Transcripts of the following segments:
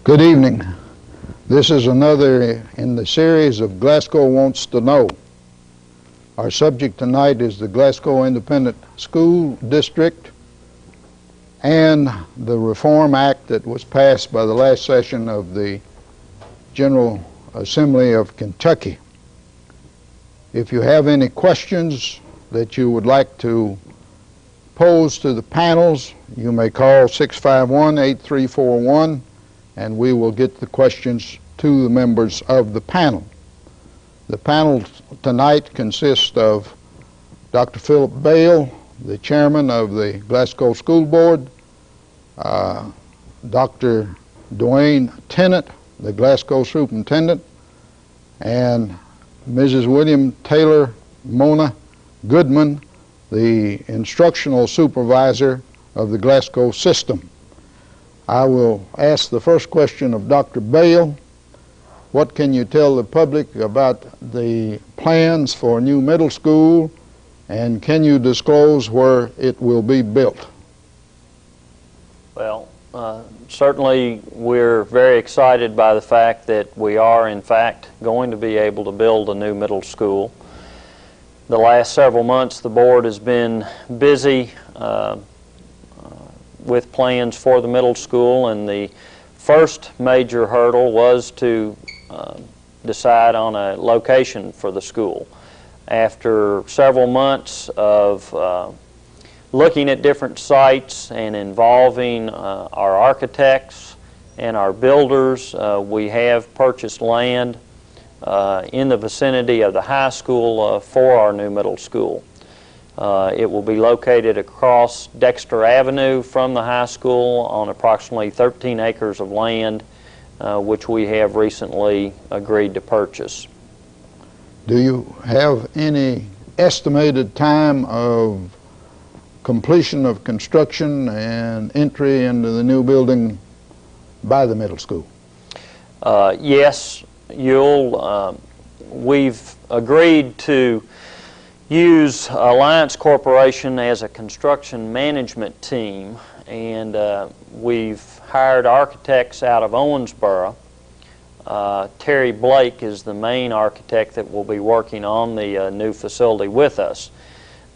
Good evening. This is another in the series of Glasgow Wants to Know. Our subject tonight is the Glasgow Independent School District and the Reform Act that was passed by the last session of the General Assembly of Kentucky. If you have any questions that you would like to pose to the panels, you may call 651-8341 and we will get the questions to the members of the panel. The panel tonight consists of Dr. Phillip Bale, the chairman of the Glasgow School Board, Dr. Duane Tennant, the Glasgow superintendent, and Mrs. William Taylor Mona Goodman, the instructional supervisor of the Glasgow system. I will ask the first question of Dr. Bale. What can you tell the public about the plans for a new middle school, and can you disclose where it will be built? Well, certainly we're very excited by the fact that we are in fact going to be able to build a new middle school. The last several months the board has been busy with plans for the middle school, and the first major hurdle was to decide on a location for the school. After several months of looking at different sites and involving our architects and our builders, we have purchased land in the vicinity of the high school for our new middle school. It will be located across Dexter Avenue from the high school on approximately 13 acres of land, which we have recently agreed to purchase. Do you have any estimated time of completion of construction and entry into the new building by the middle school? Yes, we've agreed to use Alliance Corporation as a construction management team, and we've hired architects out of Owensboro. Terry Blake is the main architect that will be working on the new facility with us.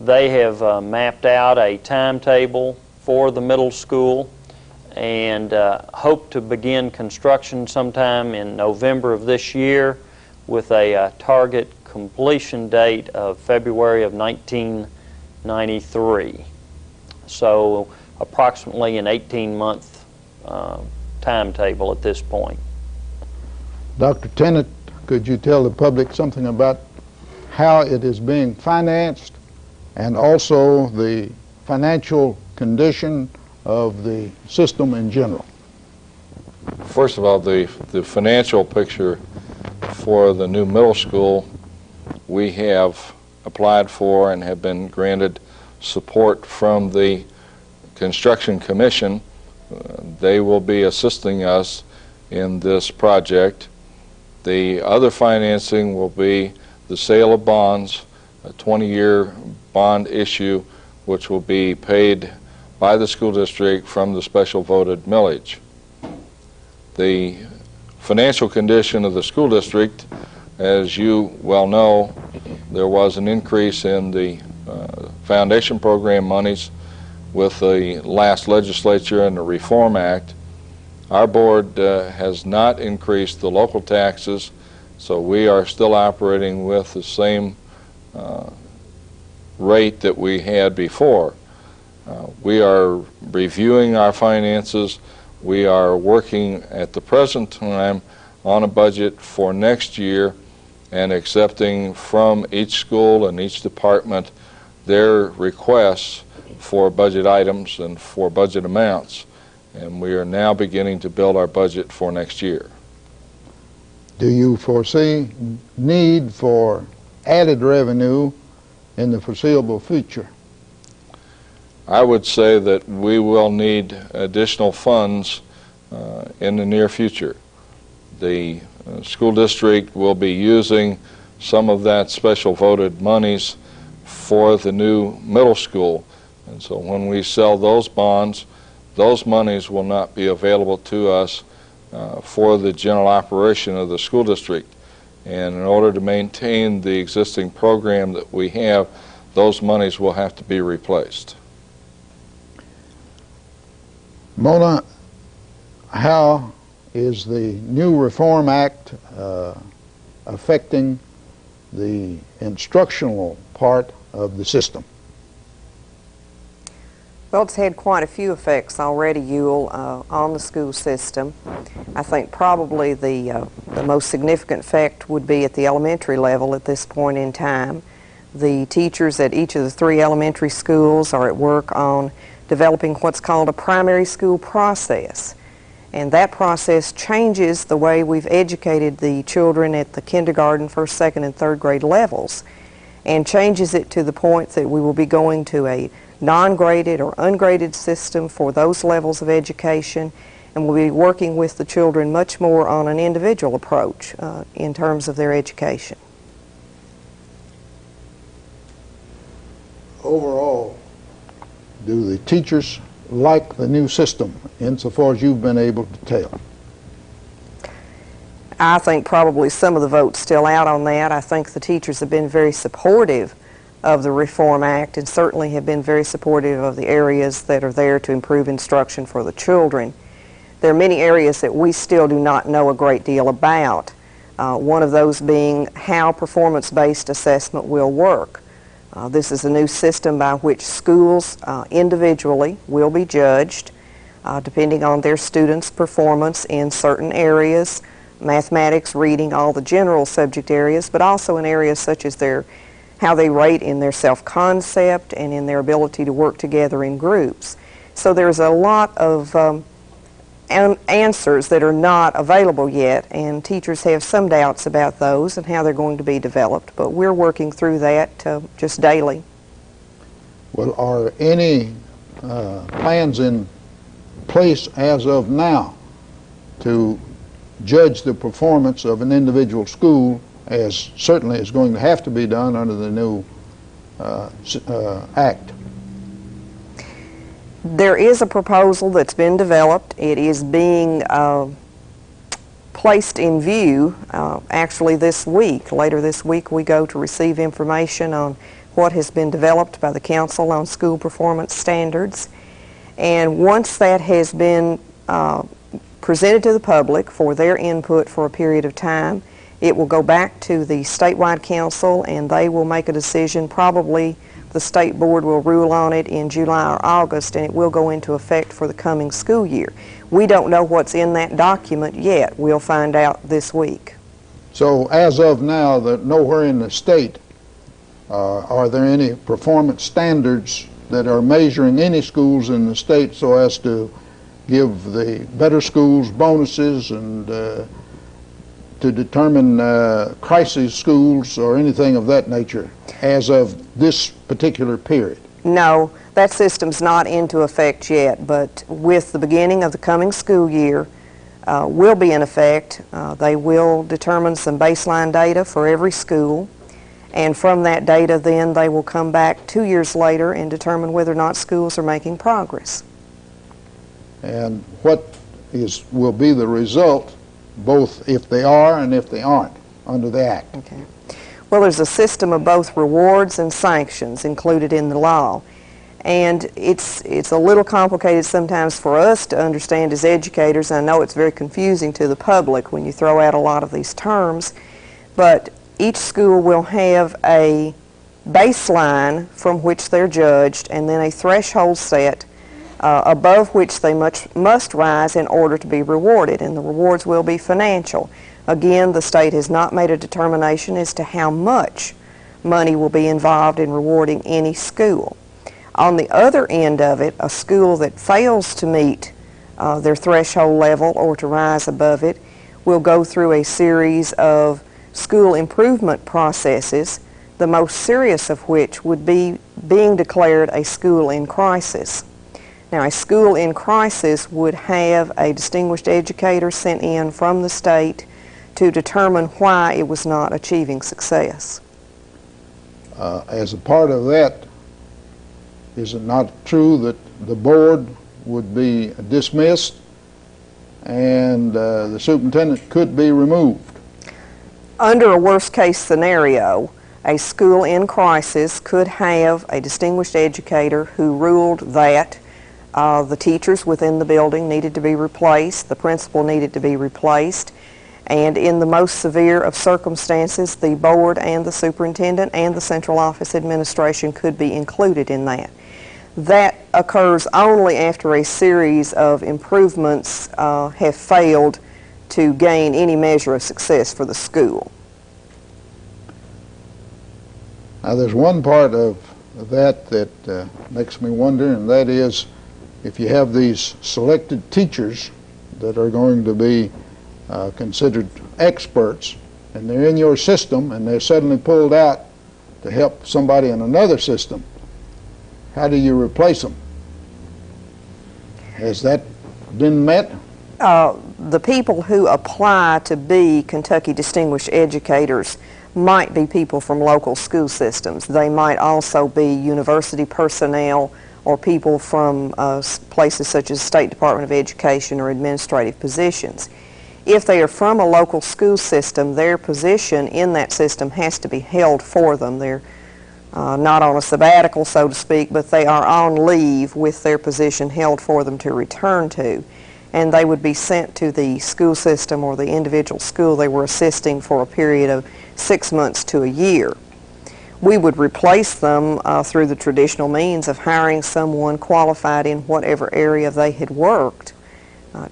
They have mapped out a timetable for the middle school and hope to begin construction sometime in November of this year with a target completion date of February of 1993. So approximately an 18-month timetable at this point. Dr. Tennant, could you tell the public something about how it is being financed and also the financial condition of the system in general? First of all, the financial picture for the new middle school, we have applied for and have been granted support from the Construction Commission. They will be assisting us in this project. The other financing will be the sale of bonds, a 20-year bond issue, which will be paid by the school district from the special voted millage. The financial condition of the school district, as you well know, there was an increase in the foundation program monies with the last legislature and the Reform Act. Our board has not increased the local taxes, so we are still operating with the same rate that we had before. We are reviewing our finances. We are working at the present time on a budget for next year and accepting from each school and each department their requests for budget items and for budget amounts. And we are now beginning to build our budget for next year. Do you foresee need for added revenue in the foreseeable future? I would say that we will need additional funds in the near future. The school district will be using some of that special voted monies for the new middle school. And so when we sell those bonds, those monies will not be available to us for the general operation of the school district. And in order to maintain the existing program that we have, those monies will have to be replaced. Mona, how is the new Reform Act affecting the instructional part of the system? Well, it's had quite a few effects already, Uhel, on the school system. I think probably the most significant effect would be at the elementary level at this point in time. The teachers at each of the 3 elementary schools are at work on developing what's called a primary school process. And that process changes the way we've educated the children at the kindergarten, first, second, and third grade levels, and changes it to the point that we will be going to a non-graded or ungraded system for those levels of education, and we'll be working with the children much more on an individual approach in terms of their education. Overall, do the teachers like the new system insofar as you've been able to tell? I think probably some of the vote's still out on that. I think the teachers have been very supportive of the Reform Act and certainly have been very supportive of the areas that are there to improve instruction for the children. There are many areas that we still do not know a great deal about. One of those being how performance-based assessment will work. This is a new system by which schools individually will be judged depending on their students' performance in certain areas, mathematics, reading, all the general subject areas, but also in areas such as how they rate in their self-concept and in their ability to work together in groups. So there's a lot of answers that are not available yet, and teachers have some doubts about those and how they're going to be developed, but we're working through that just daily. Well, are any plans in place as of now to judge the performance of an individual school, as certainly is going to have to be done under the new Act? There is a proposal that's been developed. It is being placed in view actually this week. Later this week we go to receive information on what has been developed by the Council on School Performance Standards. And once that has been presented to the public for their input for a period of time, it will go back to the statewide council and they will make a decision. Probably the state board will rule on it in July or August, and it will go into effect for the coming school year. We don't know what's in that document yet. We'll find out this week. So as of now, nowhere in the state are there any performance standards that are measuring any schools in the state so as to give the better schools bonuses and to determine crisis schools or anything of that nature as of this particular period? No, that system's not into effect yet, but with the beginning of the coming school year will be in effect. They will determine some baseline data for every school, and from that data then they will come back 2 years later and determine whether or not schools are making progress. And what will be the result, both if they are and if they aren't, under the Act? Okay. Well, there's a system of both rewards and sanctions included in the law. And it's a little complicated sometimes for us to understand as educators. I know it's very confusing to the public when you throw out a lot of these terms, but each school will have a baseline from which they're judged and then a threshold set above which they must rise in order to be rewarded, and the rewards will be financial. Again, the state has not made a determination as to how much money will be involved in rewarding any school. On the other end of it, a school that fails to meet their threshold level or to rise above it will go through a series of school improvement processes, the most serious of which would be being declared a school in crisis. Now, a school in crisis would have a distinguished educator sent in from the state to determine why it was not achieving success. As a part of that, is it not true that the board would be dismissed and the superintendent could be removed. Under a worst-case scenario, a school in crisis could have a distinguished educator who ruled that the teachers within the building needed to be replaced, the principal needed to be replaced, and in the most severe of circumstances, the board and the superintendent and the central office administration could be included in that. That occurs only after a series of improvements have failed to gain any measure of success for the school. Now there's one part of that makes me wonder, and that is if you have these selected teachers that are going to be considered experts, and they're in your system and they're suddenly pulled out to help somebody in another system, how do you replace them? Has that been met? The people who apply to be Kentucky Distinguished Educators might be people from local school systems. They might also be university personnel or people from places such as State Department of Education or administrative positions. If they are from a local school system, their position in that system has to be held for them. They're not on a sabbatical, so to speak, but they are on leave with their position held for them to return to. And they would be sent to the school system or the individual school they were assisting for a period of 6 months to a year. We would replace them through the traditional means of hiring someone qualified in whatever area they had worked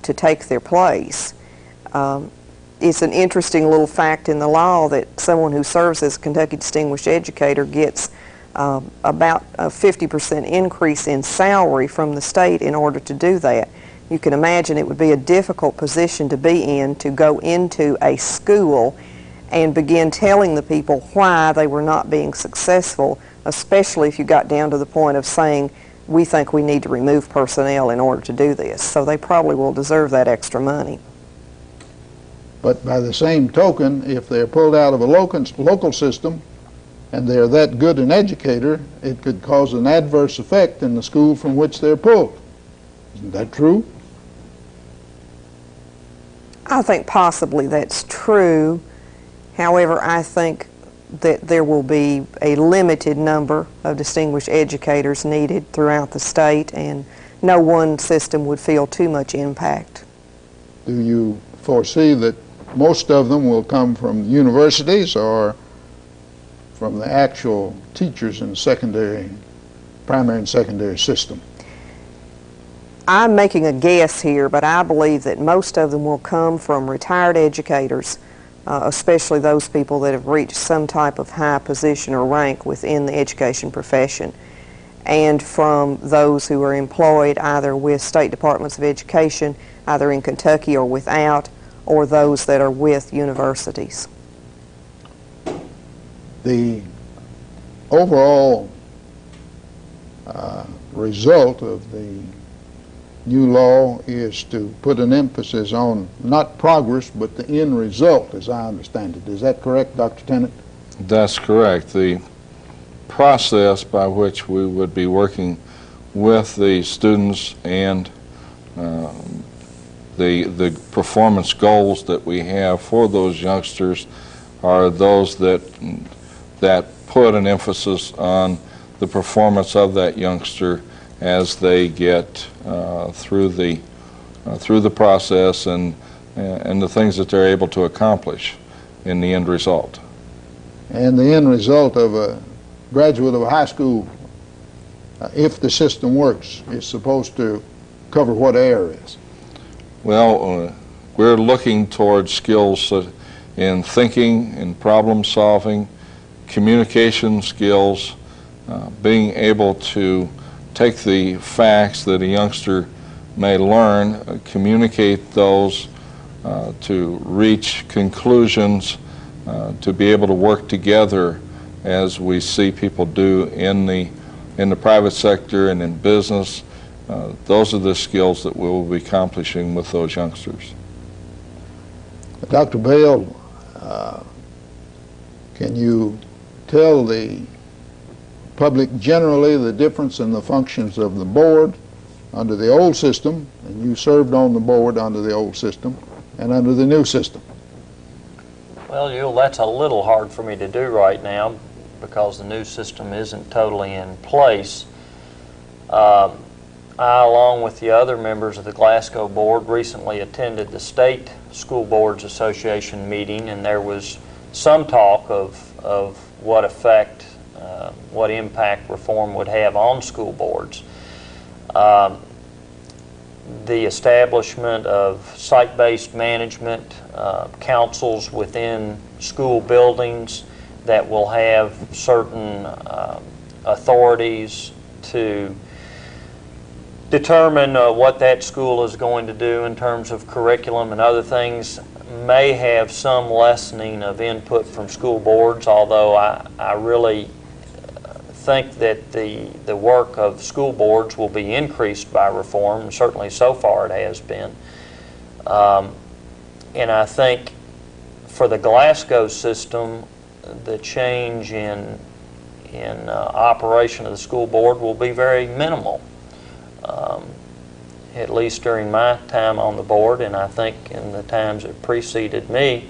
to take their place. It's an interesting little fact in the law that someone who serves as a Kentucky Distinguished Educator gets about a 50% increase in salary from the state in order to do that. You can imagine it would be a difficult position to be in, to go into a school and begin telling the people why they were not being successful, especially if you got down to the point of saying, we think we need to remove personnel in order to do this. So they probably will deserve that extra money. But by the same token, if they're pulled out of a local system and they're that good an educator, it could cause an adverse effect in the school from which they're pulled. Isn't that true? I think possibly that's true. However, I think that there will be a limited number of distinguished educators needed throughout the state, and no one system would feel too much impact. Do you foresee that most of them will come from universities or from the actual teachers in the primary and secondary system? I'm making a guess here, but I believe that most of them will come from retired educators, especially those people that have reached some type of high position or rank within the education profession, and from those who are employed either with state departments of education, either in Kentucky or without, or those that are with universities. The overall result of the new law is to put an emphasis on not progress but the end result, as I understand it. Is that correct, Dr. Tennant? That's correct. The process by which we would be working with the students and the performance goals that we have for those youngsters are those that put an emphasis on the performance of that youngster as they get through the process and the things that they're able to accomplish in the end result. And the end result of a graduate of a high school, if the system works, is supposed to cover what areas? Well, we're looking towards skills in thinking, in problem solving, communication skills, being able to take the facts that a youngster may learn, communicate those to reach conclusions, to be able to work together as we see people do in the private sector and in business. Those are the skills that we will be accomplishing with those youngsters. Dr. Bale, can you tell the public generally the difference in the functions of the board under the old system, and you served on the board under the old system, and under the new system? Well, Yule, that's a little hard for me to do right now because the new system isn't totally in place. I, along with the other members of the Glasgow board, recently attended the State School Boards Association meeting, and there was some talk of what effect, what impact reform would have on school boards. The establishment of site-based management councils within school buildings that will have certain authorities to determine what that school is going to do in terms of curriculum and other things may have some lessening of input from school boards, although I really think that the work of school boards will be increased by reform. Certainly so far it has been. And I think for the Glasgow system, the change in operation of the school board will be very minimal. At least during my time on the board, and I think in the times that preceded me,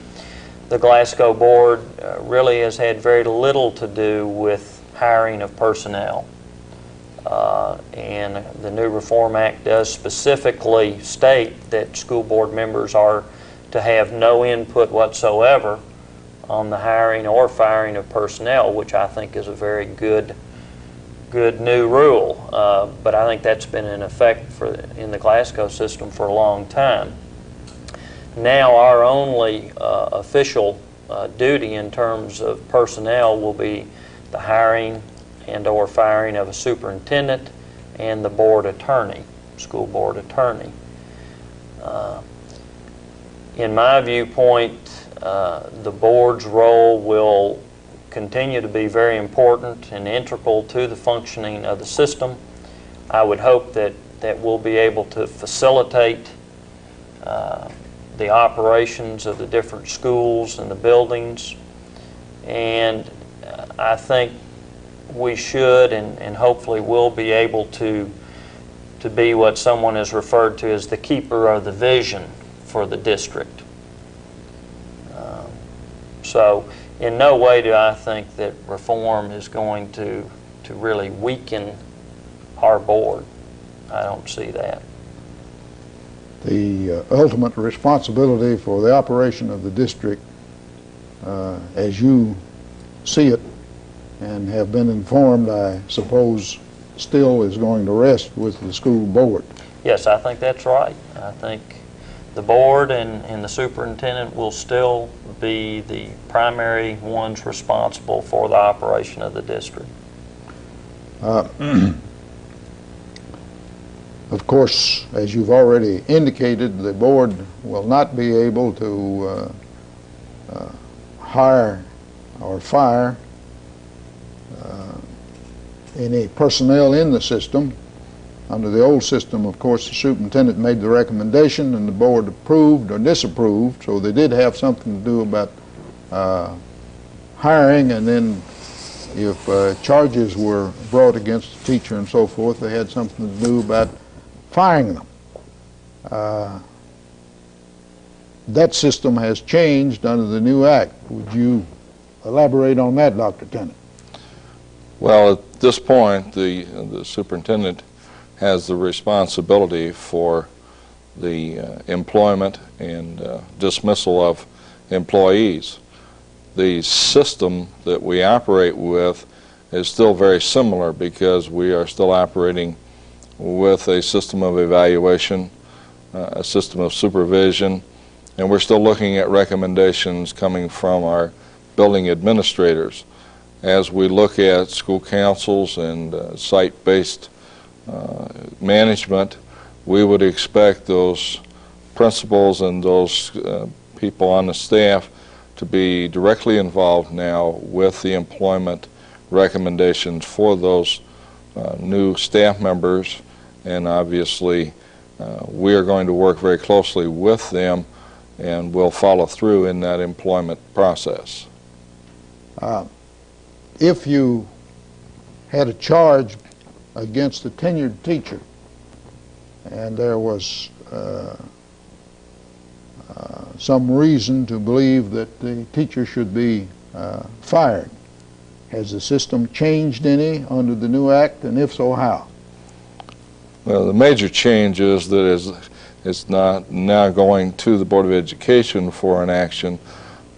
the Glasgow board really has had very little to do with hiring of personnel. And the new Reform Act does specifically state that school board members are to have no input whatsoever on the hiring or firing of personnel, which I think is a very good new rule, but I think that's been in effect in the Glasgow system for a long time. Now our only official duty in terms of personnel will be the hiring and or firing of a superintendent and the board attorney, school board attorney. In my viewpoint, the board's role will continue to be very important and integral to the functioning of the system. I would hope that we'll be able to facilitate the operations of the different schools and the buildings, and I think we should and hopefully will be able to be what someone has referred to as the keeper of the vision for the district. So in no way do I think that reform is going to really weaken our board. I don't see that. The ultimate responsibility for the operation of the district, as you see it and have been informed, I suppose, still is going to rest with the school board. Yes, I think that's right. I think the board and the superintendent will still be the primary ones responsible for the operation of the district. Of course, as you've already indicated, the board will not be able to hire or fire any personnel in the system. Under the old system, of course, the superintendent made the recommendation and the board approved or disapproved, so they did have something to do about hiring, and then if charges were brought against the teacher and so forth, they had something to do about firing them. That system has changed under the new act. Would you elaborate on that, Dr. Tennant? Well, at this point, the superintendent has the responsibility for the employment and dismissal of employees. The system that we operate with is still very similar because we are still operating with a system of evaluation, a system of supervision, and we're still looking at recommendations coming from our building administrators. As we look at school councils and site-based management, we would expect those principals and those people on the staff to be directly involved now with the employment recommendations for those new staff members, and obviously we are going to work very closely with them and we'll follow through in that employment process. If you had a charge against a tenured teacher and there was some reason to believe that the teacher should be fired. Has the system changed any under the new act, and if so, how? Well, the major change is that it's not now going to the Board of Education for an action,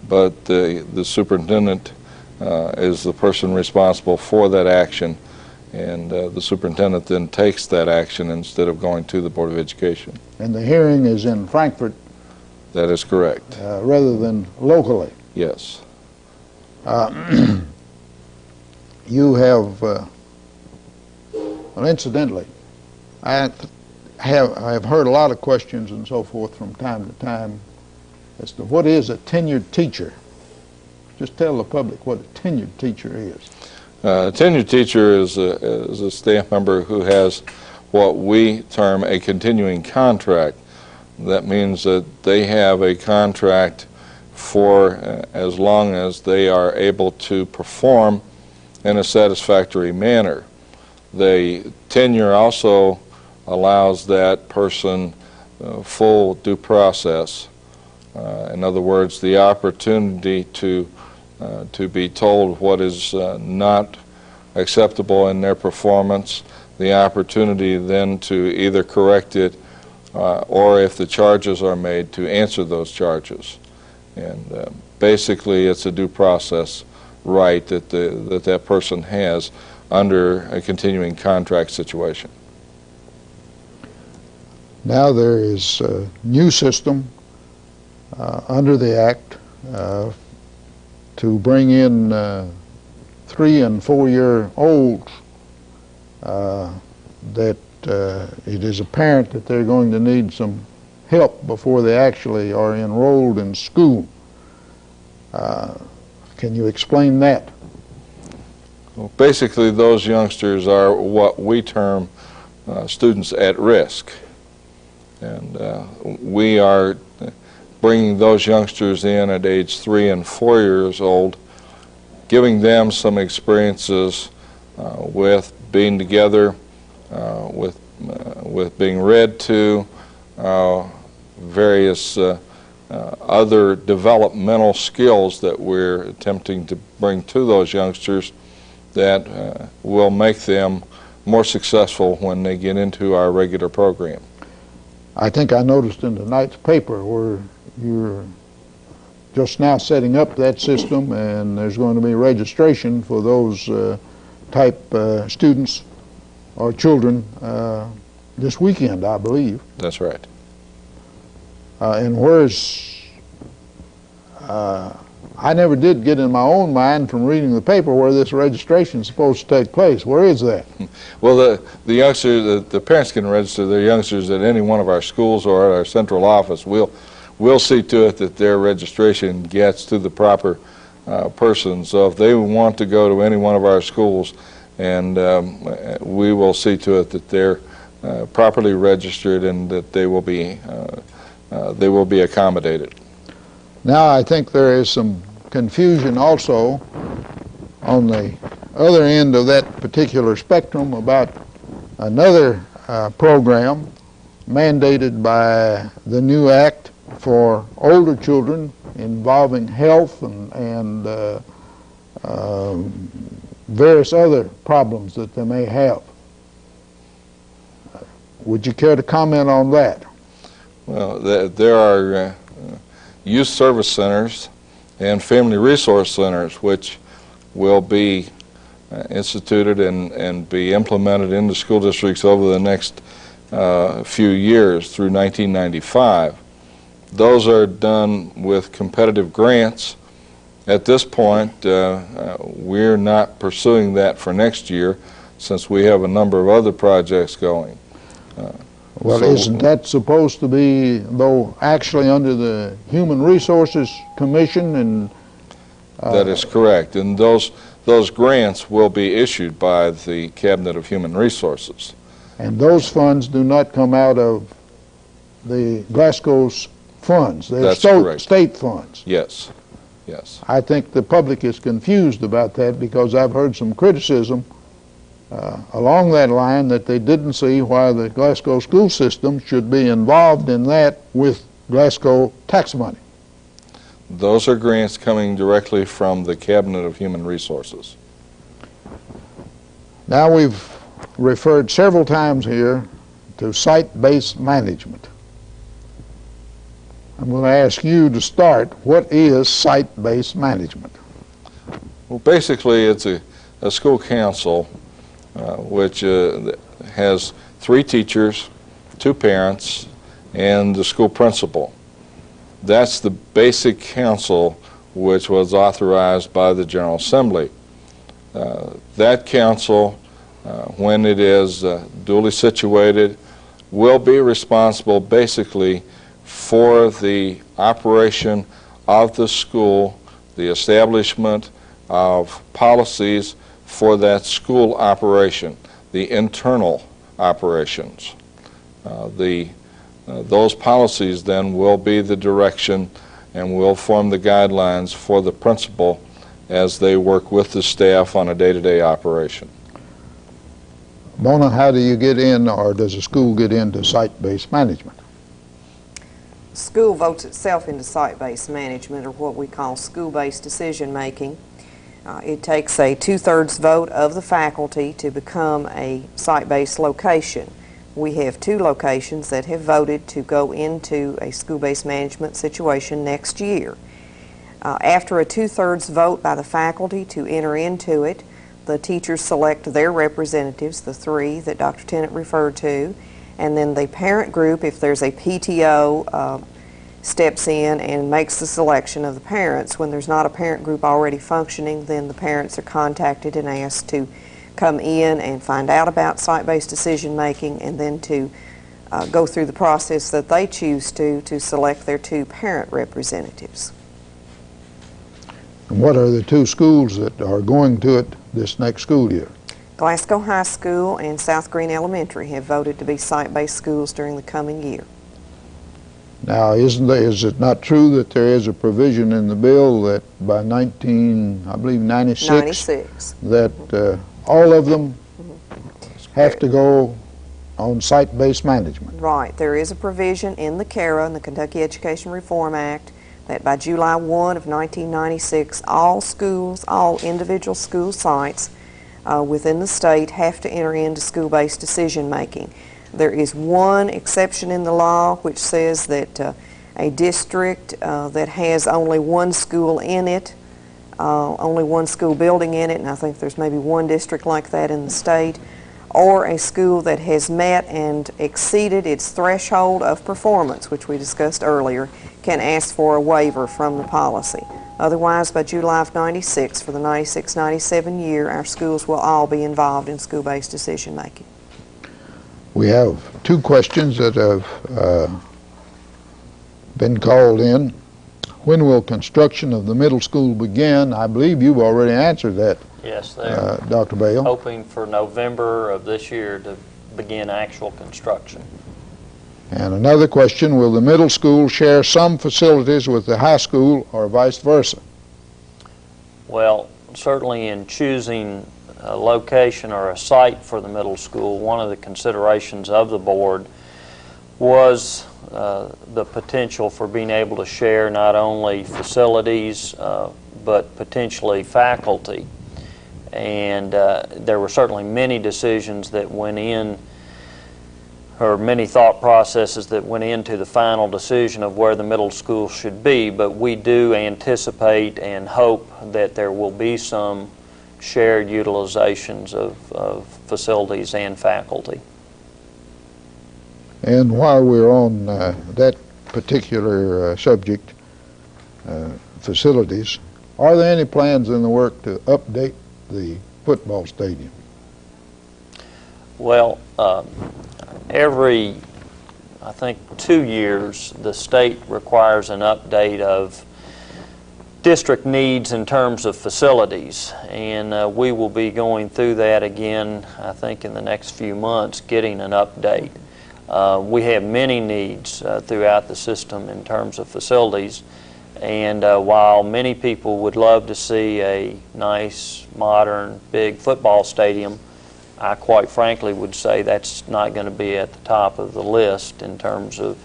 but the superintendent is the person responsible for that action, and the superintendent then takes that action instead of going to the Board of Education. And the hearing is in Frankfurt? That is correct. Rather than locally? Yes. You have, well, incidentally, I have heard a lot of questions and so forth from time to time as to what is a tenured teacher. Just tell the public what a tenured teacher is. A tenured teacher is a staff member who has what we term a continuing contract. That means that they have a contract for as long as they are able to perform in a satisfactory manner. The tenure also allows that person full due process. In other words, the opportunity to be told what is not acceptable in their performance, the opportunity then to either correct it or if the charges are made, to answer those charges. And basically it's a due process right that that person has under a continuing contract situation. Now there is a new system under the Act to bring in 3- and 4-year-olds that it is apparent that they're going to need some help before they actually are enrolled in school. Can you explain that? Well, basically those youngsters are what we term students at risk. And we are bringing those youngsters in at age 3 and 4 years old, giving them some experiences with being together, with being read to, various other developmental skills that we're attempting to bring to those youngsters that will make them more successful when they get into our regular program. I think I noticed in tonight's paper where you're just now setting up that system, and there's going to be registration for those type students or children this weekend, I believe. That's right. And where's, I never did get in my own mind from reading the paper where this registration is supposed to take place. Where is that? Well, the youngsters, the parents can register their youngsters at any one of our schools or at our central office. We'll see to it that their registration gets to the proper person. So if they want to go to any one of our schools, and we will see to it that they're properly registered and that they will be accommodated. Now I think there is some confusion also on the other end of that particular spectrum about another program mandated by the new act for older children involving health and various other problems that they may have. Would you care to comment on that? Well, there are youth service centers and family resource centers which will be instituted and be implemented into school districts over the next few years through 1995. Those are done with competitive grants. At this point, we're not pursuing that for next year since we have a number of other projects going. Well, so isn't that supposed to be, though, actually under the Human Resources Commission? And that is correct. And those grants will be issued by the Cabinet of Human Resources. And those funds do not come out of the Glasgow's funds. They're state funds. Yes, yes. I think the public is confused about that because I've heard some criticism along that line that they didn't see why the Glasgow school system should be involved in that with Glasgow tax money. Those are grants coming directly from the Cabinet of Human Resources. Now we've referred several times here to site-based management. I'm going to ask you to start. What is site-based management? Well, basically, it's a school council which has 3 teachers, 2 parents, and the school principal. That's the basic council which was authorized by the General Assembly. That council, when it is duly situated, will be responsible basically for the operation of the school, the establishment of policies for that school operation, the internal operations. Those policies then will be the direction and will form the guidelines for the principal as they work with the staff on a day-to-day operation. Mona, how do you get in, or does a school get into site-based management? School votes itself into site-based management, or what we call school-based decision-making. It takes a 2/3 vote of the faculty to become a site-based location. We have 2 locations that have voted to go into a school-based management situation next year. After a 2/3 vote by the faculty to enter into it, the teachers select their representatives, the 3 that Dr. Tennant referred to, and then the parent group, if there's a PTO, steps in and makes the selection of the parents. When there's not a parent group already functioning, then the parents are contacted and asked to come in and find out about site-based decision-making, and then to go through the process that they choose to select their 2 parent representatives. And what are the 2 schools that are going to it this next school year? Glasgow High School and South Green Elementary have voted to be site-based schools during the coming year. Now, is it not true that there is a provision in the bill that by 96, that all of them have to go on site-based management? Right. There is a provision in the CARA, in the Kentucky Education Reform Act, that by July 1 of 1996, all schools, all individual school sites within the state have to enter into school-based decision-making. There is one exception in the law which says that a district that has only 1 school in it, only 1 school building in it, and I think there's maybe 1 district like that in the state, or a school that has met and exceeded its threshold of performance, which we discussed earlier, can ask for a waiver from the policy. Otherwise, by July of 96, for the 96-97 year, our schools will all be involved in school-based decision-making. We have 2 questions that have been called in. When will construction of the middle school begin? I believe you've already answered that. Yes, they're Dr. Bale. hoping for November of this year to begin actual construction. And another question, will the middle school share some facilities with the high school or vice versa? Well, certainly in choosing a location or a site for the middle school, one of the considerations of the board was the potential for being able to share not only facilities but potentially faculty. And there were certainly many decisions that went in, or many thought processes that went into the final decision of where the middle school should be, but we do anticipate and hope that there will be some shared utilizations of facilities and faculty. And while we're on that particular subject, facilities, are there any plans in the work to update the football stadium? Well, every, I think, 2 years, the state requires an update of district needs in terms of facilities, and we will be going through that again, I think, in the next few months, getting an update. We have many needs throughout the system in terms of facilities, and while many people would love to see a nice, modern, big football stadium, I quite frankly would say that's not going to be at the top of the list in terms of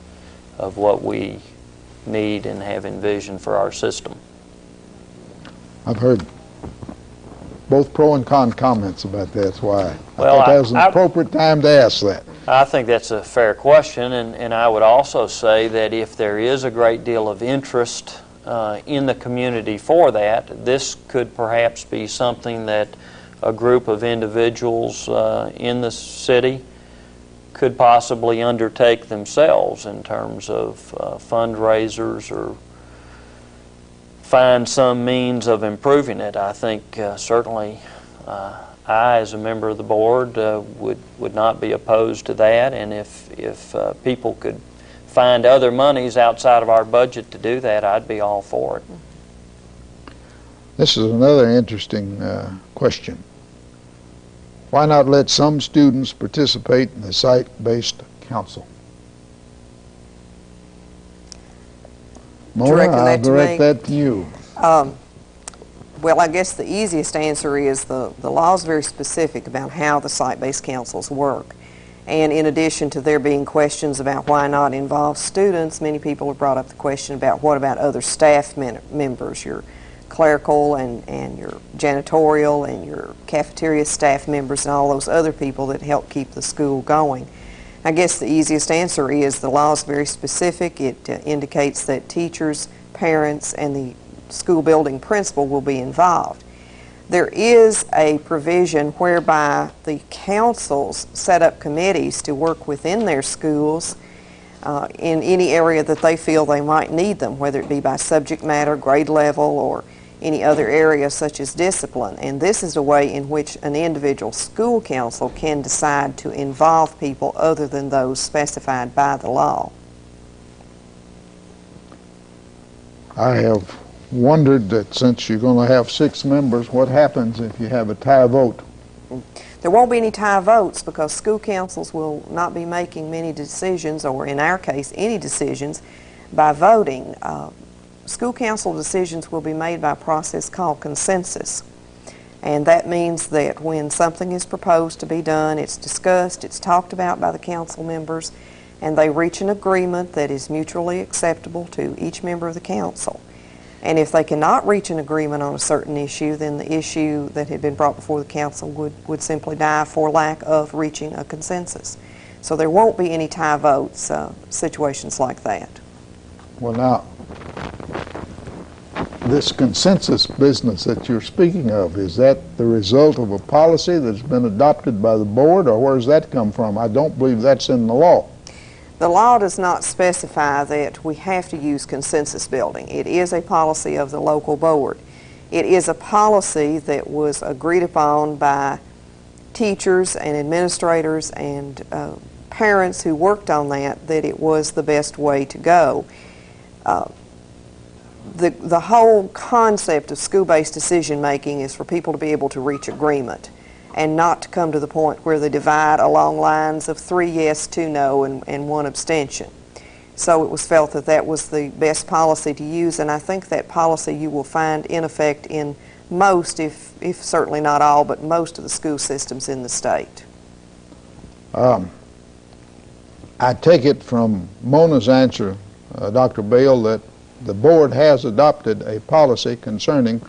what we need and have envisioned for our system. I've heard both pro and con comments about that. That's why I Well, thought that was an appropriate time to ask that. I think that's a fair question, and I would also say that if there is a great deal of interest in the community for that, this could perhaps be something that a group of individuals in the city could possibly undertake themselves in terms of fundraisers or find some means of improving it. I think certainly I, as a member of the board, would not be opposed to that, and if people could find other monies outside of our budget to do that, I'd be all for it. This is another interesting question. Why not let some students participate in the site-based council? Mona, I'll direct that to you. Well, I guess the easiest answer is the law is very specific about how the site-based councils work. And in addition to there being questions about why not involve students, many people have brought up the question about what about other staff members, your clerical and your janitorial and your cafeteria staff members and all those other people that help keep the school going. I guess the easiest answer is the law is very specific. It indicates that teachers, parents, and the school building principal will be involved. There is a provision whereby the councils set up committees to work within their schools in any area that they feel they might need them, whether it be by subject matter, grade level, or any other area such as discipline. And this is a way in which an individual school council can decide to involve people other than those specified by the law. I have wondered that since you're going to have 6 members, what happens if you have a tie vote? There won't be any tie votes because school councils will not be making many decisions, or in our case, any decisions, by voting. School council decisions will be made by a process called consensus. And that means that when something is proposed to be done, it's discussed, it's talked about by the council members, and they reach an agreement that is mutually acceptable to each member of the council. And if they cannot reach an agreement on a certain issue, then the issue that had been brought before the council would simply die for lack of reaching a consensus. So there won't be any tie votes, situations like that. Well, now, this consensus business that you're speaking of, is that the result of a policy that's been adopted by the board, or where does that come from? I don't believe that's in the law. The law does not specify that we have to use consensus building. It is a policy of the local board. It is a policy that was agreed upon by teachers and administrators and parents who worked on that it was the best way to go. The whole concept of school-based decision-making is for people to be able to reach agreement and not to come to the point where they divide along lines of 3 yes, 2 no, and 1 abstention. So it was felt that that was the best policy to use, and I think that policy you will find in effect in most, if certainly not all, but most of the school systems in the state. I take it from Mona's answer, Dr. Bale, that the board has adopted a policy concerning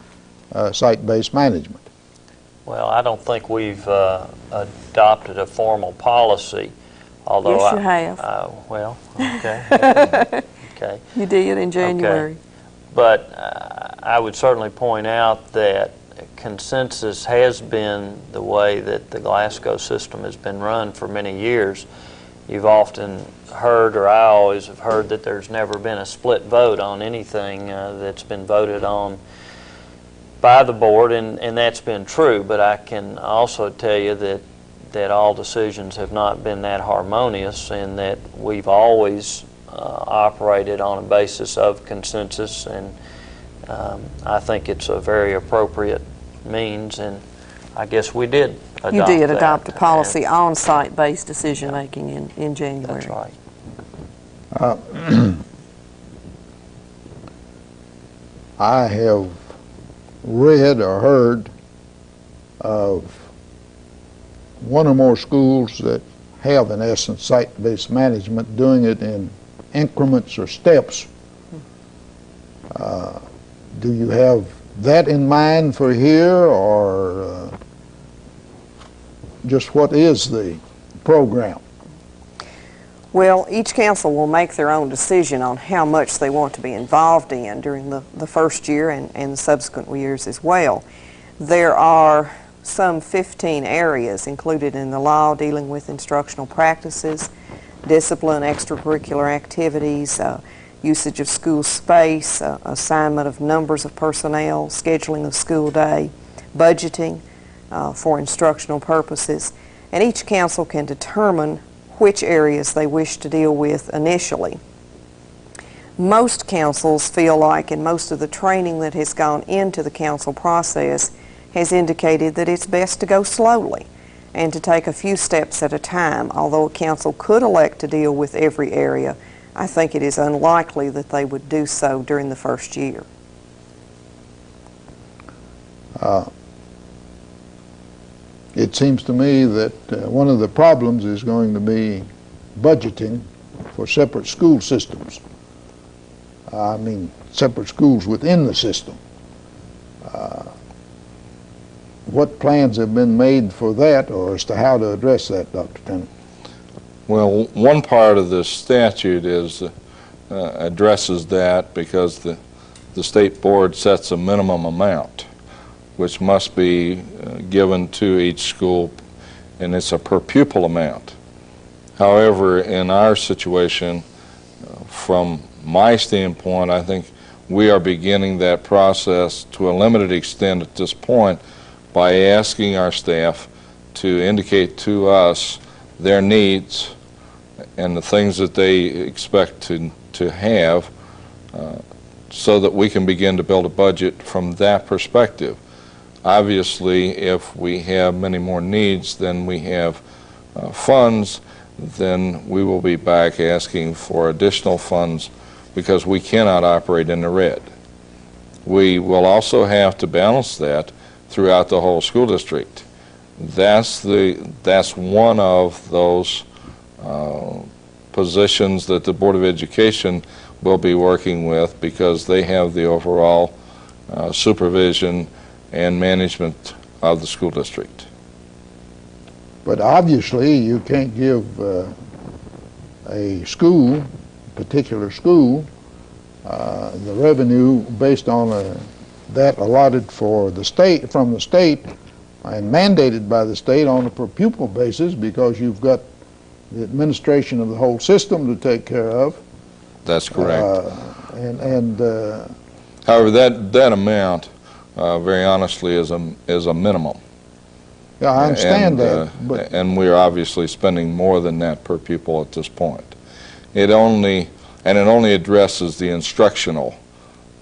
site-based management. Well, I don't think we've adopted a formal policy, although yes, you have. Well, okay. Okay. You did in January. Okay. But I would certainly point out that consensus has been the way that the Glasgow system has been run for many years. You've often heard, or I always have heard, that there's never been a split vote on anything that's been voted on by the board, and that's been true, but I can also tell you that all decisions have not been that harmonious, and that we've always operated on a basis of consensus, and I think it's a very appropriate means, and I guess we did adopt You did that. adopt a policy on site-based decision-making in January. That's right. I have read or heard of one or more schools that have, in essence, site-based management, doing it in increments or steps. Do you have that in mind for here, or just what is the program? Well, each council will make their own decision on how much they want to be involved in during the first year and subsequent years as well. There are some 15 areas included in the law dealing with instructional practices, discipline, extracurricular activities, usage of school space, assignment of numbers of personnel, scheduling of school day, budgeting for instructional purposes, and each council can determine which areas they wish to deal with initially. Most councils feel like, and most of the training that has gone into the council process has indicated that it's best to go slowly and to take a few steps at a time. Although a council could elect to deal with every area, I think it is unlikely that they would do so during the first year. It seems to me that one of the problems is going to be budgeting for separate school systems. I mean, separate schools within the system. What plans have been made for that, or as to how to address that, Dr. Tennant? Well, one part of the statute is addresses that, because the state board sets a minimum amount which must be given to each school, and it's a per pupil amount. However, in our situation, from my standpoint, I think we are beginning that process to a limited extent at this point by asking our staff to indicate to us their needs and the things that they expect to have, so that we can begin to build a budget from that perspective. Obviously, if we have many more needs than we have funds, then we will be back asking for additional funds, because we cannot operate in the red. We will also have to balance that throughout the whole school district. That's one of those positions that the Board of Education will be working with, because they have the overall supervision and management of the school district. But obviously you can't give a school, particular school, the revenue based on that allotted for the state, from the state, and mandated by the state on a per pupil basis, because you've got the administration of the whole system to take care of. That's correct. However, that amount, very honestly, is a minimum. Yeah, I understand that. And we're obviously spending more than that per pupil at this point. It only addresses the instructional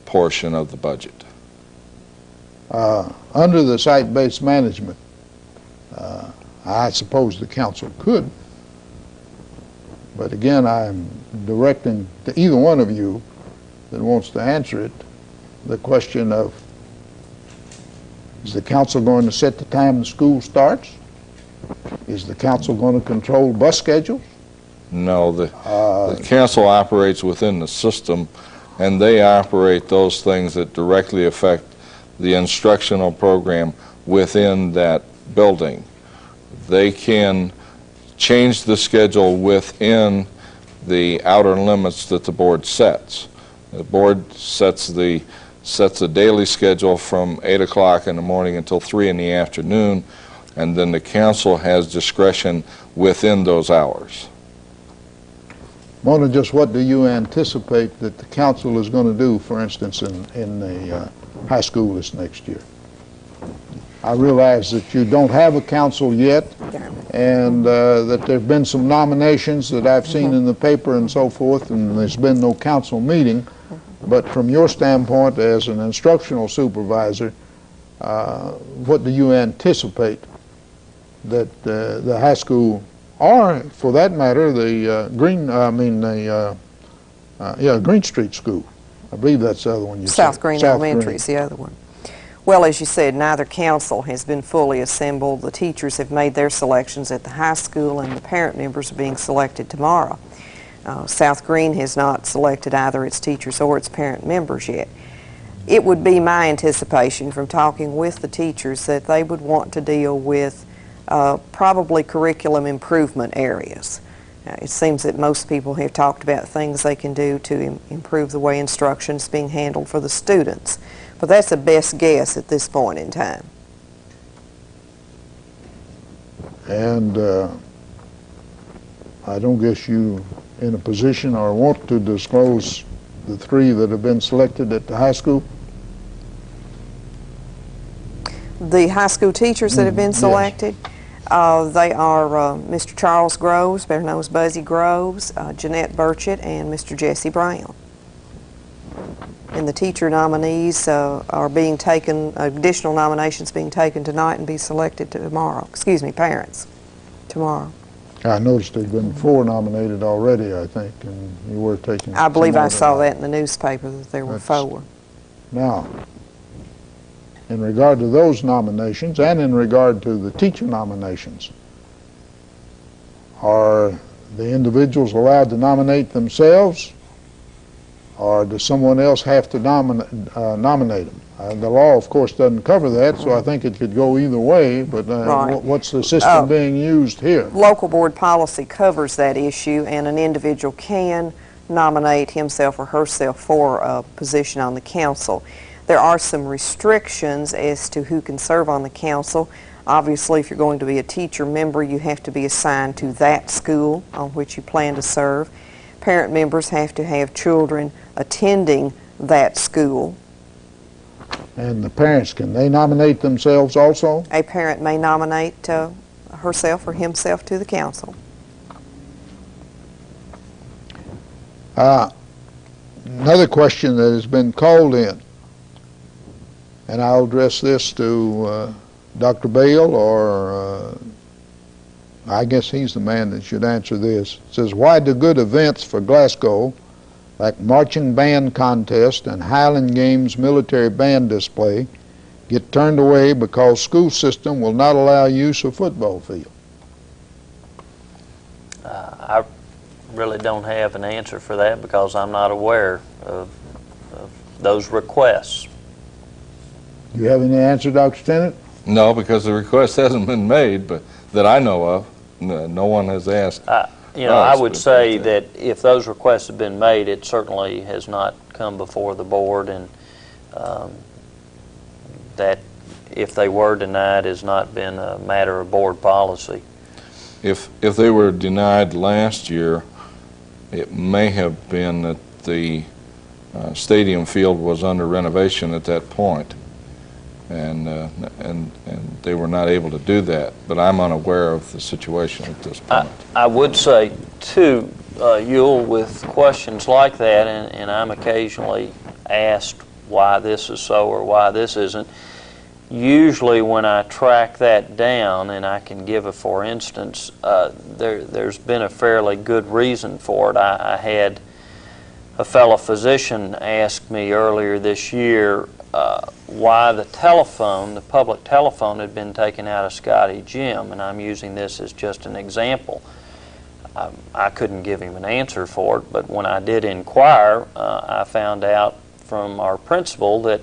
portion of the budget. Under the site-based management, I suppose the council could, but again, I'm directing to either one of you that wants to answer it the question of, is the council going to set the time the school starts? Is the council going to control bus schedules? No, the council operates within the system, and they operate those things that directly affect the instructional program within that building. They can change the schedule within the outer limits that the board sets. The board sets a daily schedule from 8 o'clock in the morning until 3 in the afternoon, and then the council has discretion within those hours. Mona, just what do you anticipate that the council is going to do, for instance, in the high school this next year? I realize that you don't have a council yet, and that there have been some nominations that I've seen in the paper and so forth, and there's been no council meeting. But from your standpoint as an instructional supervisor, what do you anticipate that the high school, or for that matter, the Green Street School, I believe that's the other one you said. South Green Elementary is the other one. Well, as you said, neither council has been fully assembled. The teachers have made their selections at the high school, and the parent members are being selected tomorrow. South Green has not selected either its teachers or its parent members yet. It would be my anticipation from talking with the teachers that they would want to deal with probably curriculum improvement areas. It seems that most people have talked about things they can do to improve the way instruction is being handled for the students. But that's a best guess at this point in time. And I don't guess you in a position or want to disclose the 3 that have been selected at the high school? The high school teachers that have been selected, they are Mr. Charles Groves, better known as Buzzy Groves, Jeanette Burchett, and Mr. Jesse Brown. And the teacher nominees are being taken, additional nominations being taken tonight and be selected tomorrow. Excuse me, parents, tomorrow. I noticed there have been 4 nominated already, I think, and you were taking I believe some I more saw tonight. that in the newspaper that there were That's 4. Now, in regard to those nominations and in regard to the teacher nominations, are the individuals allowed to nominate themselves, or does someone else have to nominate them? The law, of course, doesn't cover that, so I think it could go either way, but Right. what's the system being used here? Local board policy covers that issue, and an individual can nominate himself or herself for a position on the council. There are some restrictions as to who can serve on the council. Obviously, if you're going to be a teacher member, you have to be assigned to that school on which you plan to serve. Parent members have to have children attending that school. And the parents, can they nominate themselves also? A parent may nominate herself or himself to the council. Another question that has been called in, and I'll address this to Dr. Bale, or I guess he's the man that should answer this. It says, why do good events for Glasgow, like marching band contest and Highland Games military band display, get turned away because school system will not allow use of football field? I really don't have an answer for that because I'm not aware of those requests. Do you have any answer, Dr. Tennant? No, because the request hasn't been made, but that I know of. No one has asked. I would say that if those requests have been made, it certainly has not come before the board, and that if they were denied has not been a matter of board policy. If they were denied last year, it may have been that the stadium field was under renovation at that point, and they were not able to do that. But I'm unaware of the situation at this point. I would say, too, Uhel, with questions like that, and I'm occasionally asked why this is so or why this isn't, usually when I track that down, and I can give a for instance, there's been a fairly good reason for it. I had a fellow physician ask me earlier this year why the telephone, the public telephone, had been taken out of Scotty Gym, and I'm using this as just an example. I couldn't give him an answer for it, but when I did inquire, I found out from our principal that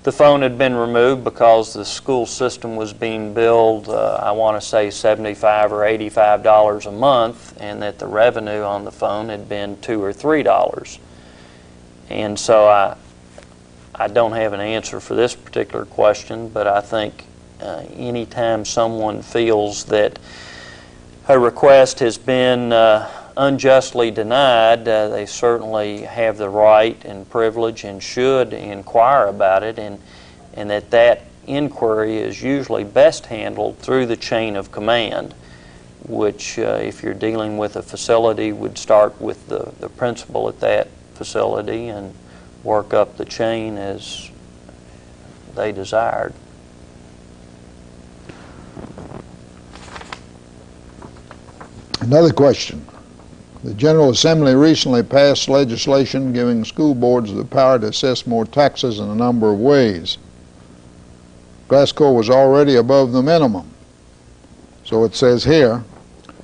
the phone had been removed because the school system was being billed, I want to say $75 or $85 a month, and that the revenue on the phone had been $2 or $3. And so I don't have an answer for this particular question, but I think anytime someone feels that a request has been unjustly denied, they certainly have the right and privilege and should inquire about it, and that inquiry is usually best handled through the chain of command, which if you're dealing with a facility would start with the principal at that facility and work up the chain as they desired. Another question. The General Assembly recently passed legislation giving school boards the power to assess more taxes in a number of ways. Glasgow was already above the minimum. So it says here,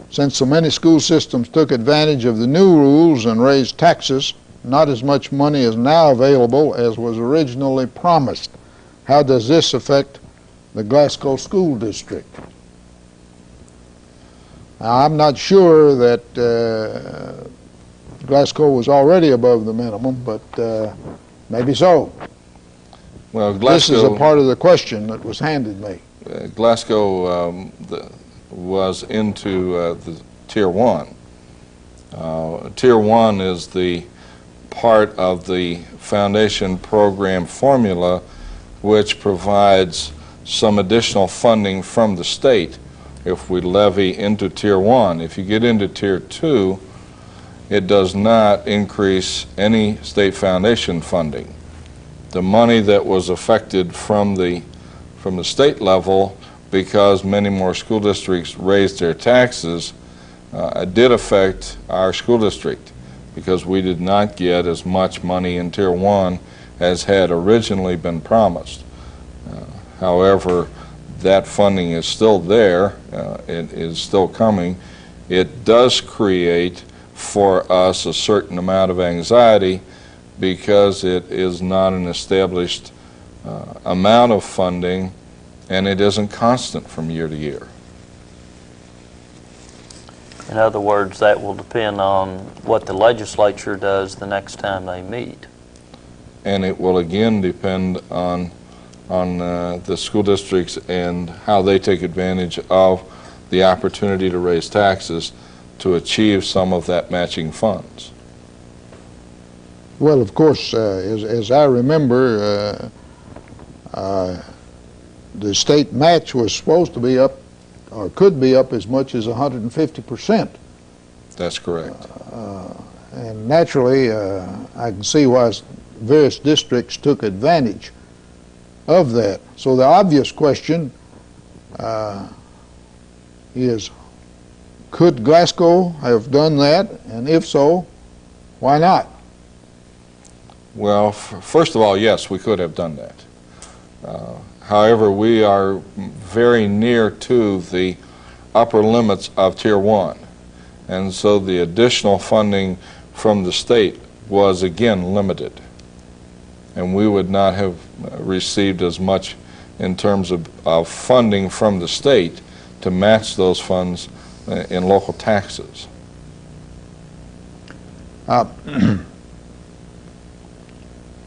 since so many school systems took advantage of the new rules and raised taxes, not as much money is now available as was originally promised. How does this affect the Glasgow School District? Now, I'm not sure that Glasgow was already above the minimum, but maybe so. Well, Glasgow, this is a part of the question that was handed me. Glasgow was into the Tier 1. Tier 1 is the part of the foundation program formula which provides some additional funding from the state if we levy into Tier 1. If you get into Tier 2, it does not increase any state foundation funding. The money that was affected from the state level, because many more school districts raised their taxes, did affect our school district, because we did not get as much money in Tier 1 as had originally been promised. However, that funding is still there. It is still coming. It does create for us a certain amount of anxiety because it is not an established amount of funding, and it isn't constant from year to year. In other words, that will depend on what the legislature does the next time they meet. And it will again depend on the school districts and how they take advantage of the opportunity to raise taxes to achieve some of that matching funds. Well, of course, as I remember, the state match was supposed to be up, or could be up as much as 150%. That's correct. And naturally, I can see why various districts took advantage of that. So the obvious question is, could Glasgow have done that? And if so, why not? Well, first of all, yes, we could have done that. However, we are very near to the upper limits of Tier 1. And so the additional funding from the state was again limited. And we would not have received as much in terms of funding from the state to match those funds in local taxes.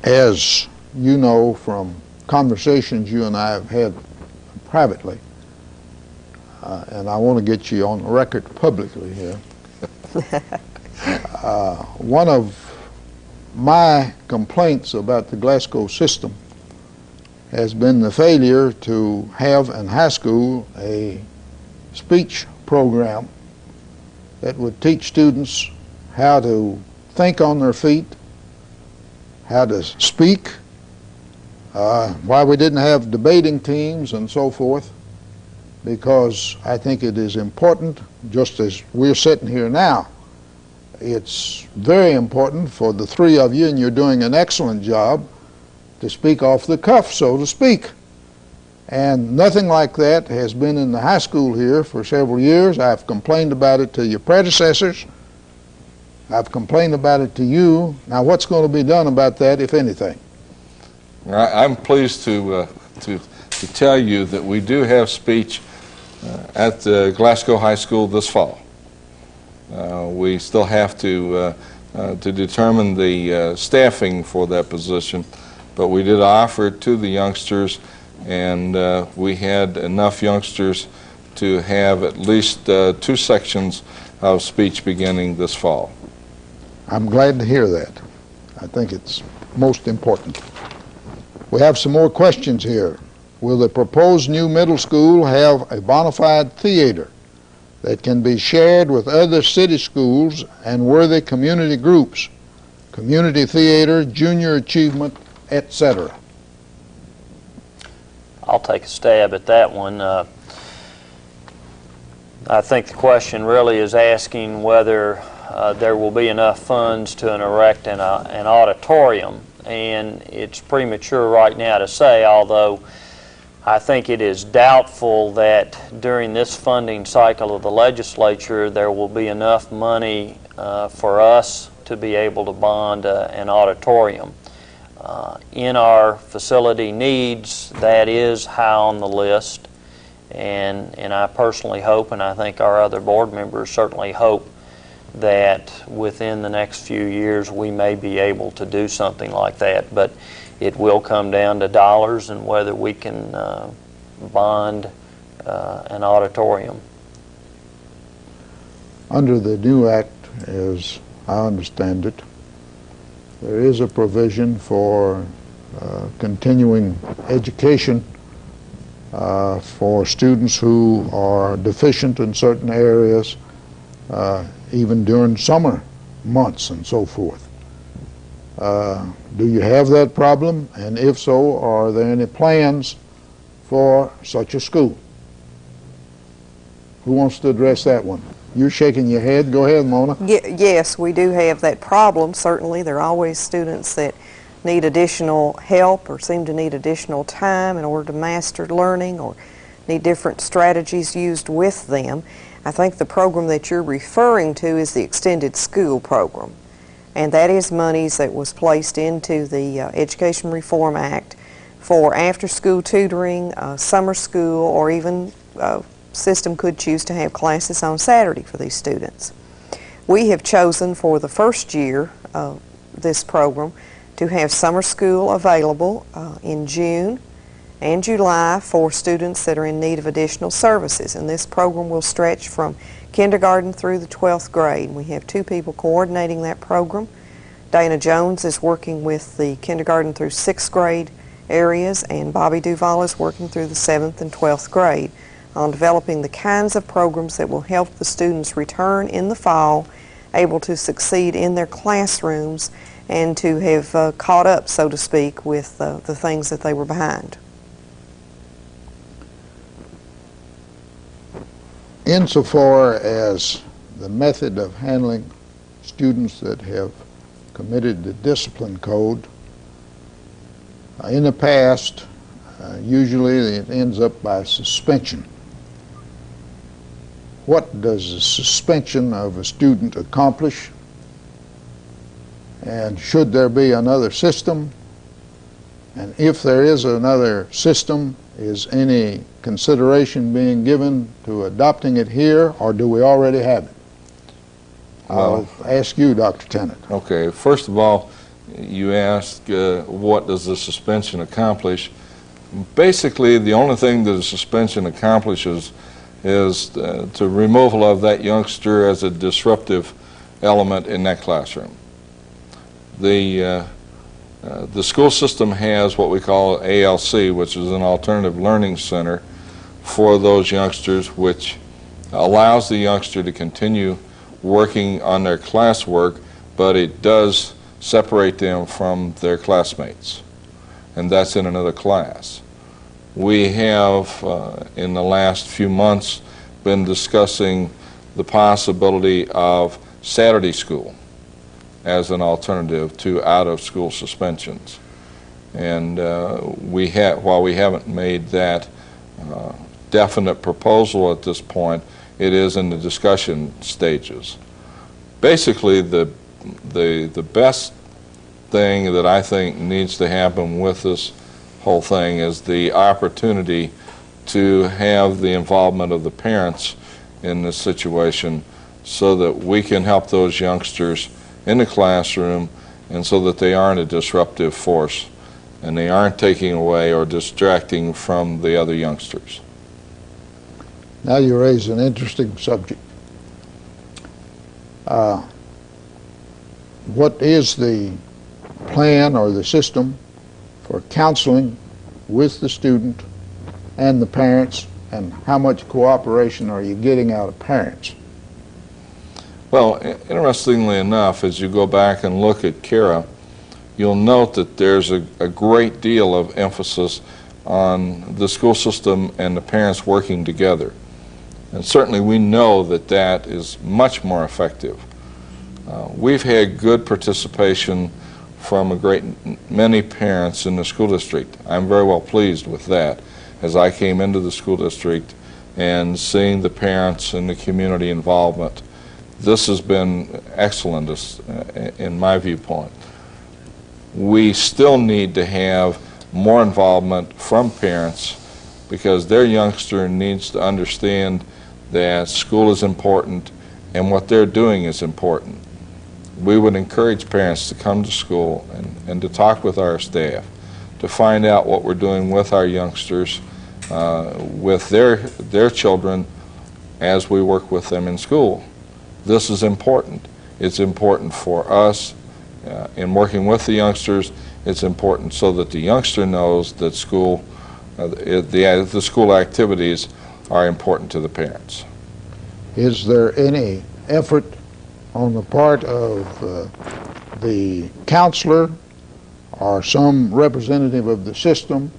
As you know from conversations you and I have had privately, and I want to get you on the record publicly here, one of my complaints about the Glasgow system has been the failure to have in high school a speech program that would teach students how to think on their feet, how to speak, why we didn't have debating teams and so forth, because I think it is important, just as we're sitting here now, it's very important for the three of you, and you're doing an excellent job, to speak off the cuff, so to speak. And nothing like that has been in the high school here for several years. I've complained about it to your predecessors. I've complained about it to you. Now, what's going to be done about that, if anything? I'm pleased to tell you that we do have speech at Glasgow High School this fall. We still have to determine the staffing for that position, but we did offer it to the youngsters, and we had enough youngsters to have at least 2 sections of speech beginning this fall. I'm glad to hear that. I think it's most important. We have some more questions here. Will the proposed new middle school have a bona fide theater that can be shared with other city schools and worthy community groups, community theater, junior achievement, etc.? I'll take a stab at that one. I think the question really is asking whether there will be enough funds to erect an auditorium, and it's premature right now to say, although I think it is doubtful that during this funding cycle of the legislature there will be enough money for us to be able to bond an auditorium. In our facility needs, that is high on the list, and I personally hope, and I think our other board members certainly hope, that within the next few years we may be able to do something like that. But it will come down to dollars and whether we can bond an auditorium. Under the new act, as I understand it, there is a provision for continuing education for students who are deficient in certain areas, even during summer months and so forth. Do you have that problem? And if so, are there any plans for such a school? Who wants to address that one? You're shaking your head. Go ahead, Mona. Yes, we do have that problem, certainly. There are always students that need additional help or seem to need additional time in order to master learning or need different strategies used with them. I think the program that you're referring to is the Extended School Program, and that is monies that was placed into the Education Reform Act for after-school tutoring, summer school, or even system could choose to have classes on Saturday for these students. We have chosen for the first year of this program to have summer school available in June and July for students that are in need of additional services, and this program will stretch from kindergarten through the 12th grade. We have 2 people coordinating that program. Dana Jones is working with the kindergarten through 6th grade areas, and Bobby Duval is working through the 7th and 12th grade on developing the kinds of programs that will help the students return in the fall able to succeed in their classrooms and to have caught up, so to speak, with the things that they were behind. Insofar as the method of handling students that have committed the discipline code, in the past, usually it ends up by suspension. What does the suspension of a student accomplish? And should there be another system? And if there is another system, is any consideration being given to adopting it here, or do we already have it? I'll ask you, Dr. Tennant. Okay, first of all, you asked what does the suspension accomplish. Basically, the only thing that a suspension accomplishes is to removal of that youngster as a disruptive element in that classroom. The school system has what we call ALC, which is an alternative learning center for those youngsters, which allows the youngster to continue working on their classwork, but it does separate them from their classmates, and that's in another class. We have, in the last few months, been discussing the possibility of Saturday school as an alternative to out-of-school suspensions. And while we haven't made that definite proposal at this point, it is in the discussion stages. Basically, the best thing that I think needs to happen with this whole thing is the opportunity to have the involvement of the parents in this situation so that we can help those youngsters in the classroom and so that they aren't a disruptive force and they aren't taking away or distracting from the other youngsters. Now you raise an interesting subject. What is the plan or the system for counseling with the student and the parents, and how much cooperation are you getting out of parents? Well, interestingly enough, as you go back and look at CARA, you'll note that there's a great deal of emphasis on the school system and the parents working together. And certainly we know that that is much more effective. We've had good participation from a great many parents in the school district. I'm very well pleased with that. as I came into the school district and seeing the parents and the community involvement. This has been excellent in my viewpoint. We still need to have more involvement from parents because their youngster needs to understand that school is important and what they're doing is important. We would encourage parents to come to school and to talk with our staff, to find out what we're doing with our youngsters, with their children as we work with them in school. This is important. It's important for us in working with the youngsters. It's important so that the youngster knows that school, the school activities are important to the parents. Is there any effort on the part of the counselor or some representative of the system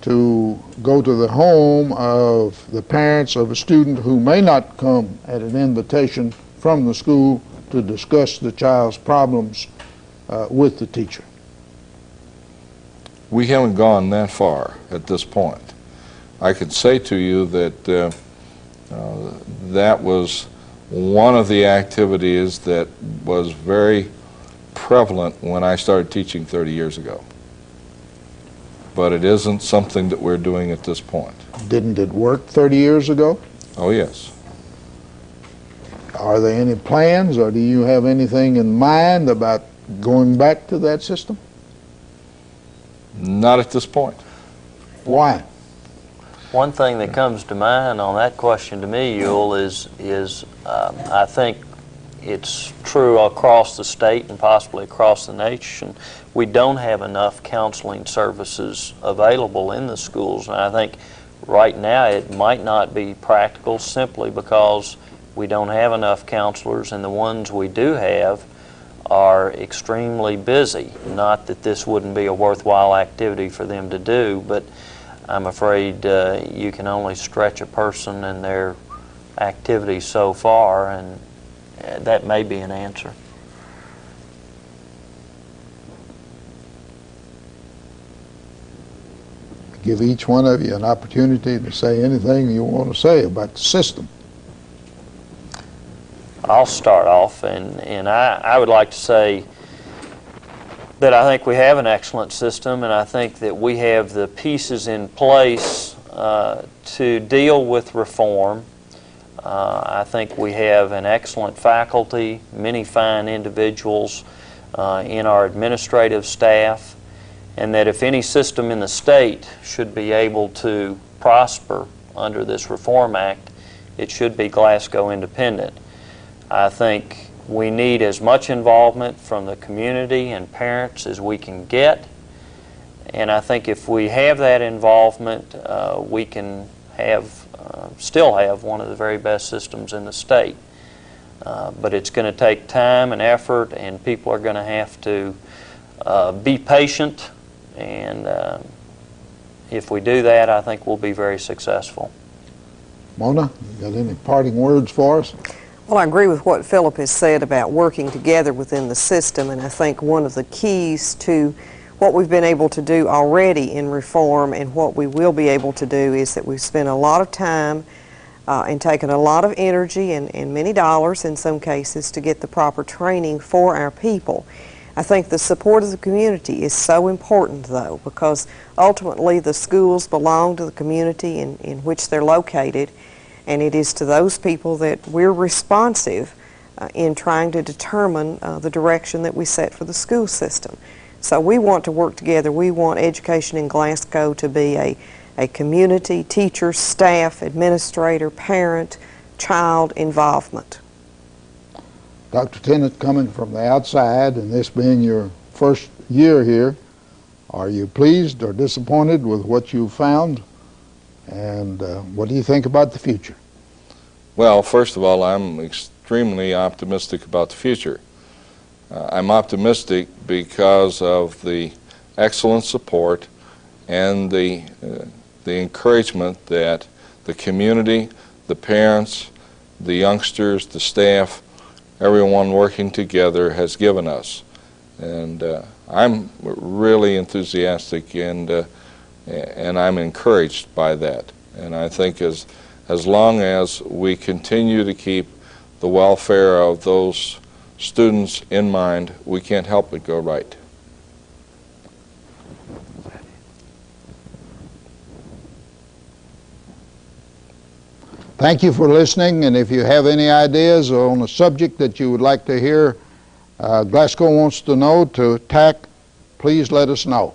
to go to the home of the parents of a student who may not come at an invitation from the school to discuss the child's problems with the teacher? We haven't gone that far at this point. I could say to you that that was one of the activities that was very prevalent when I started teaching 30 years ago. But it isn't something that we're doing at this point. Didn't it work 30 years ago? Oh, yes. Are there any plans, or do you have anything in mind about going back to that system? Not at this point. Why? One thing that comes to mind on that question to me, Uhel, is I think it's true across the state and possibly across the nation. We don't have enough counseling services available in the schools, and I think right now it might not be practical simply because we don't have enough counselors, and the ones we do have are extremely busy. Not that this wouldn't be a worthwhile activity for them to do, but I'm afraid you can only stretch a person and their activities so far, and that may be an answer. Give each one of you an opportunity to say anything you want to say about the system. I'll start off, and I would like to say that I think we have an excellent system, and I think that we have the pieces in place to deal with reform. I think we have an excellent faculty, many fine individuals in our administrative staff, and that if any system in the state should be able to prosper under this Reform Act, it should be Glasgow Independent. I think we need as much involvement from the community and parents as we can get, and I think if we have that involvement, we can have still have one of the very best systems in the state. But it's going to take time and effort, and people are going to have to be patient, and if we do that, I think we'll be very successful. Mona, you got any parting words for us? Well, I agree with what Phillip has said about working together within the system, and I think one of the keys to what we've been able to do already in reform and what we will be able to do is that we've spent a lot of time and taken a lot of energy and many dollars in some cases to get the proper training for our people. I think the support of the community is so important, though, because ultimately the schools belong to the community in which they're located, and it is to those people that we're responsive in trying to determine the direction that we set for the school system. So we want to work together. We want education in Glasgow to be a community, teacher, staff, administrator, parent, child involvement. Dr. Tennant, coming from the outside and this being your first year here, are you pleased or disappointed with what you found? And what do you think about the future? Well, first of all, I'm extremely optimistic about the future. I'm optimistic because of the excellent support and the encouragement that the community, the parents, the youngsters, the staff, everyone working together has given us. And I'm really enthusiastic and and I'm encouraged by that. And I think as long as we continue to keep the welfare of those students in mind, we can't help but go right. Thank you for listening, and if you have any ideas on a subject that you would like to hear Glasgow Wants to Know to tack, please let us know.